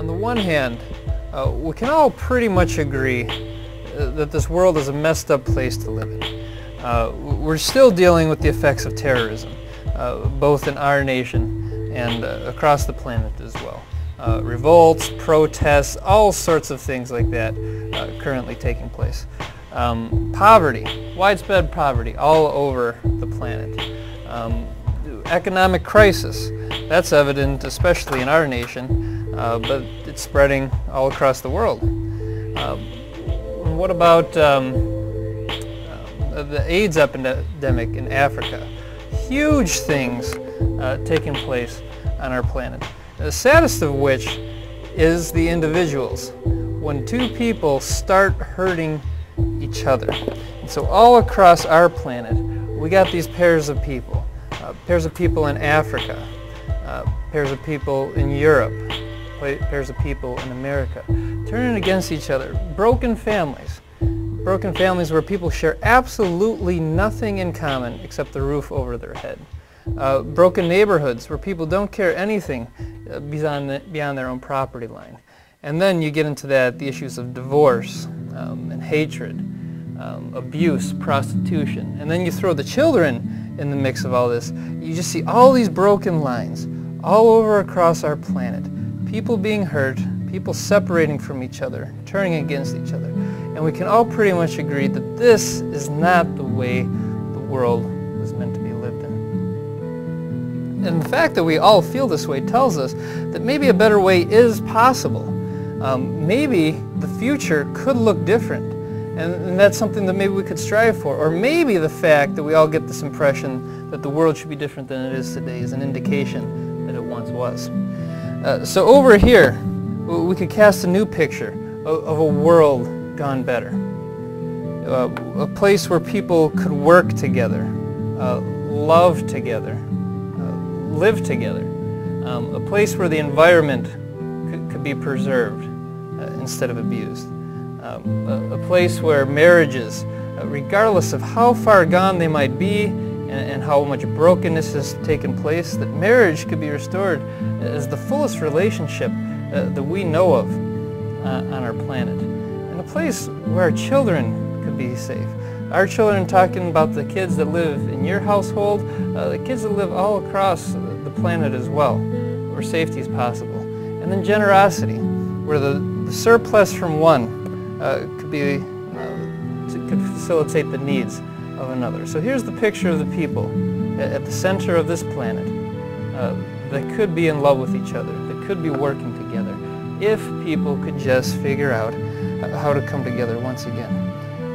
On the one hand, we can all pretty much agree that this world is a messed up place to live in. We're still dealing with the effects of terrorism, both in our nation and across the planet as well. Revolts, protests, all sorts of things like that currently taking place. Poverty, widespread poverty all over the planet. Economic crisis, that's evident especially in our nation, but it's spreading all across the world. What about the AIDS epidemic in Africa? Huge things taking place on our planet. The saddest of which is the individuals. When two people start hurting each other. And so all across our planet, we got these pairs of people in Africa, pairs of people in Europe, pairs of people in America, turning against each other. Broken families where people share absolutely nothing in common except the roof over their head. Broken neighborhoods where people don't care anything beyond their own property line. And then you get into the issues of divorce and hatred, abuse, prostitution. And then you throw the children in the mix of all this. You just see all these broken lines all over across our planet. People being hurt, people separating from each other, turning against each other. And we can all pretty much agree that this is not the way the world was meant to be lived in. And the fact that we all feel this way tells us that maybe a better way is possible. Maybe the future could look different, and that's something that maybe we could strive for. Or maybe the fact that we all get this impression that the world should be different than it is today is an indication that it once was. So over here, we could cast a new picture of a world gone better. A place where people could work together, love together, live together. A place where the environment could be preserved instead of abused. A place where marriages, regardless of how far gone they might be and how much brokenness has taken place, that marriage could be restored as the fullest relationship that we know of on our planet. And a place where our children could be safe. Our children, talking about the kids that live in your household, the kids that live all across the planet as well, where safety is possible. And then generosity, where the surplus from one could facilitate the needs of another. So here's the picture of the people at the center of this planet that could be in love with each other, that could be working together, if people could just figure out how to come together once again.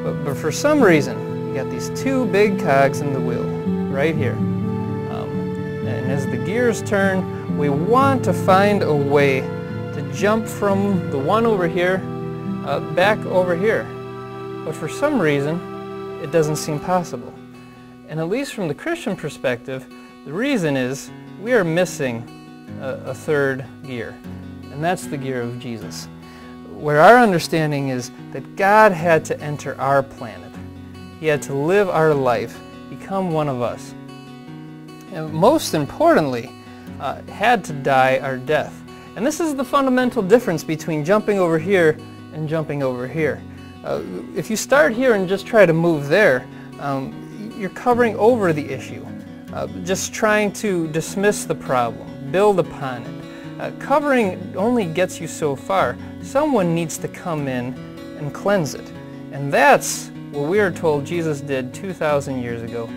But for some reason, you got these two big cogs in the wheel right here. And as the gears turn, we want to find a way to jump from the one over here back over here. But for some reason, it doesn't seem possible. And at least from the Christian perspective, the reason is we are missing a third gear, and that's the gear of Jesus, where our understanding is that God had to enter our planet. He had to live our life, become one of us. And most importantly, had to die our death. And this is the fundamental difference between jumping over here and jumping over here. If you start here and just try to move there, you're covering over the issue, just trying to dismiss the problem, build upon it. Covering only gets you so far. Someone needs to come in and cleanse it. And that's what we are told Jesus did 2,000 years ago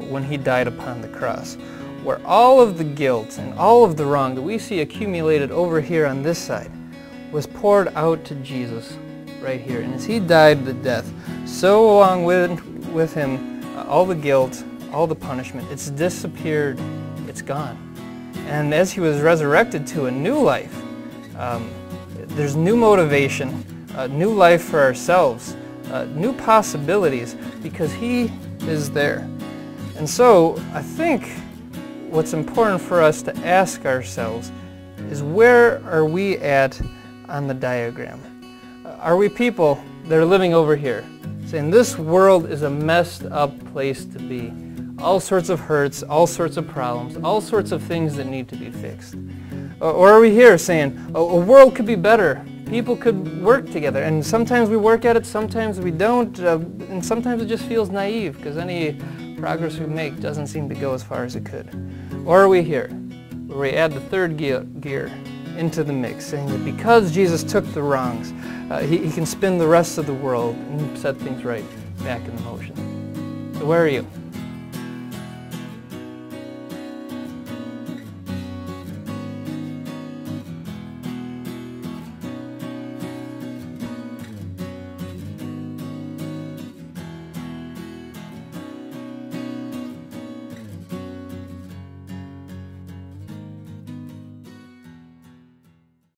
when he died upon the cross, where all of the guilt and all of the wrong that we see accumulated over here on this side was poured out to Jesus right here. And as he died the death, so along with him, all the guilt, all the punishment, it's disappeared, it's gone. And as he was resurrected to a new life, there's new motivation, new life for ourselves, new possibilities, because he is there. And so I think what's important for us to ask ourselves is, where are we at on the diagram? Are we people that are living over here, saying this world is a messed up place to be? All sorts of hurts, all sorts of problems, all sorts of things that need to be fixed. Or are we here saying, a world could be better, people could work together, and sometimes we work at it, sometimes we don't, and sometimes it just feels naive because any progress we make doesn't seem to go as far as it could. Or are we here, where we add the third gear into the mix, saying that because Jesus took the wrongs, he can spin the rest of the world and set things right back in motion. So where are you?